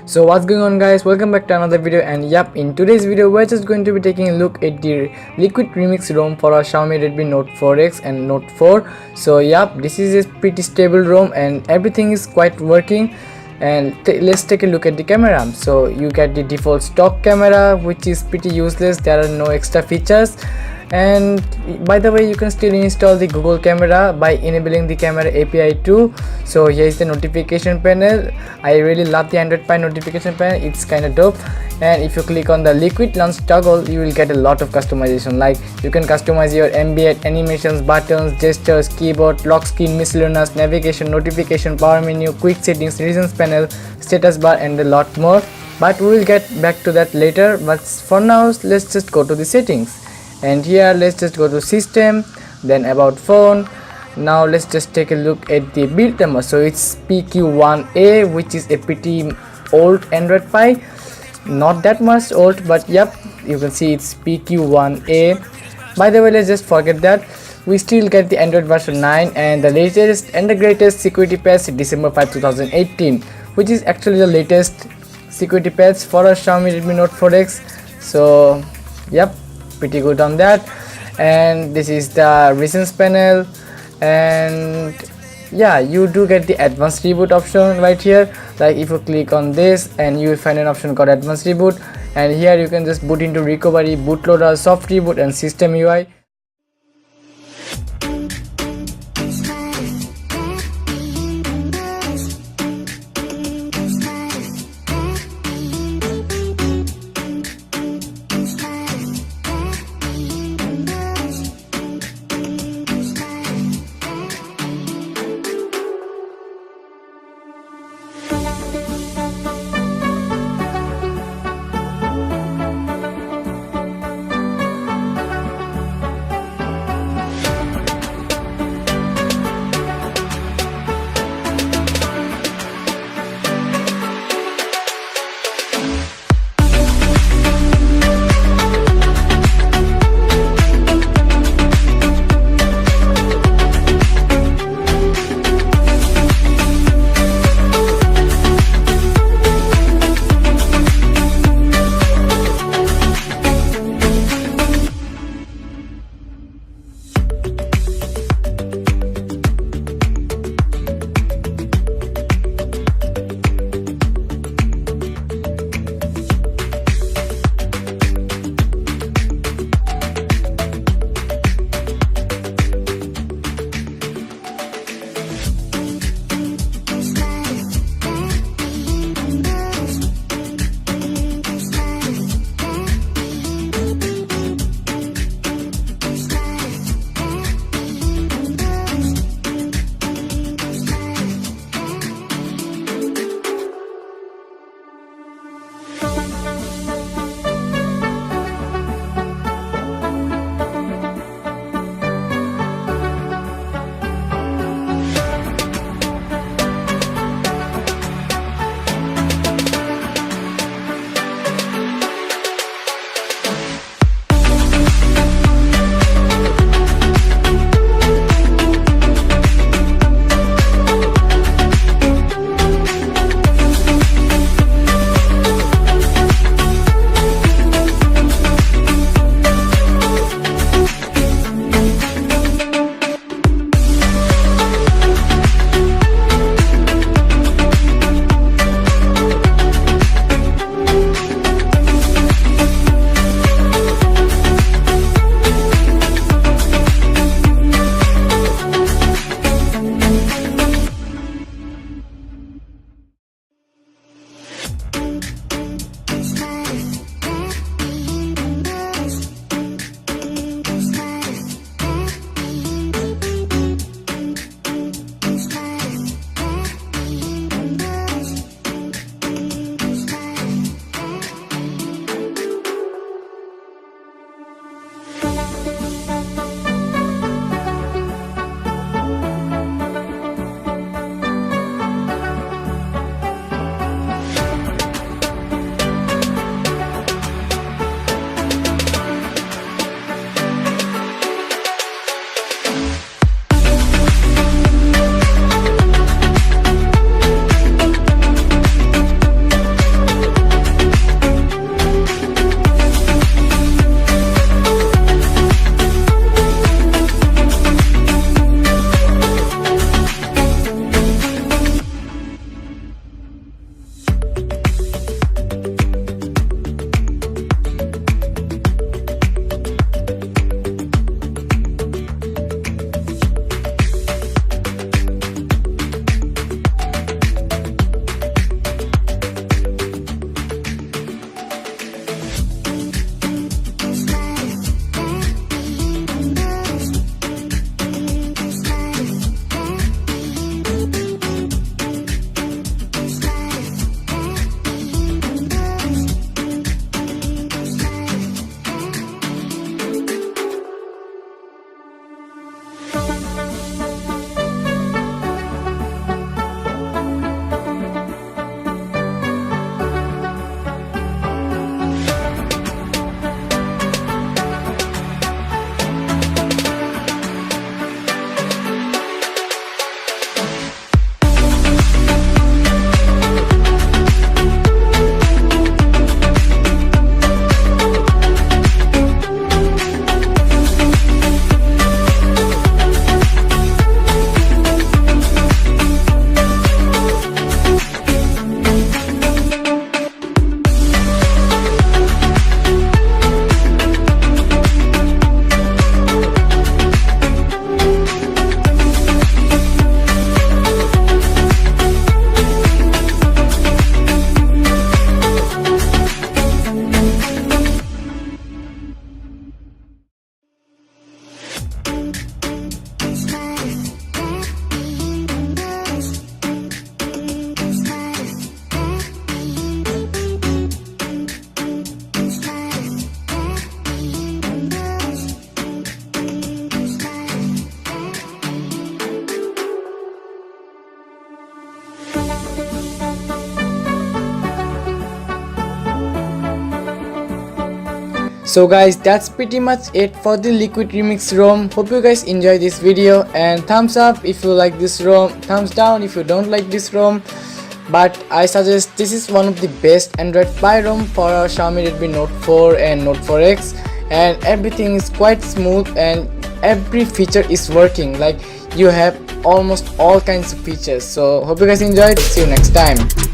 So what's going on, guys? Welcome back to another video. And yep, in today's video we're just going to be taking a look at the LiquiD remix ROM for our Xiaomi Redmi Note 4X and Note 4. So yep, this is a pretty stable ROM and everything is quite working. And let's take a look at the camera. So you get the default stock camera, which is pretty useless. There are no extra features. And by the way, you can still install the Google camera by enabling the camera API too. So here is the notification panel. I really love the Android Pie notification panel, it's kind of dope. And if you click on the LiquiD launch toggle, you will get a lot of customization, like you can customize your ambient animations, buttons, gestures, keyboard, lock screen, miscellaneous, navigation, notification, power menu, quick settings, regions panel, status bar, and a lot more. But we will get back to that later. But for now, let's just go to the settings. And here let's just go to system, then about phone. Now let's just take a look at the build number. So it's PQ1A, which is a pretty old Android Pie, not that much old, but yep, you can see it's PQ1A. By the way, let's just forget that we still get the Android version 9 and the latest and the greatest security patch December 5 2018, which is actually the latest security patch for our Xiaomi Redmi Note 4X. So yep, pretty good on that. And this is the regions panel, and yeah, you do get the advanced reboot option right here. Like if you click on this and you will find an option called advanced reboot, and here you can just boot into recovery, bootloader, soft reboot, and system UI. So guys, that's pretty much it for the LiquiD Remix ROM. Hope you guys enjoy this video, and thumbs up if you like this ROM, thumbs down if you don't like this ROM. But I suggest this is one of the best Android Pie ROM for our Xiaomi Redmi Note 4 and Note 4X, and everything is quite smooth and every feature is working. Like, you have almost all kinds of features. So hope you guys enjoyed. See you next time.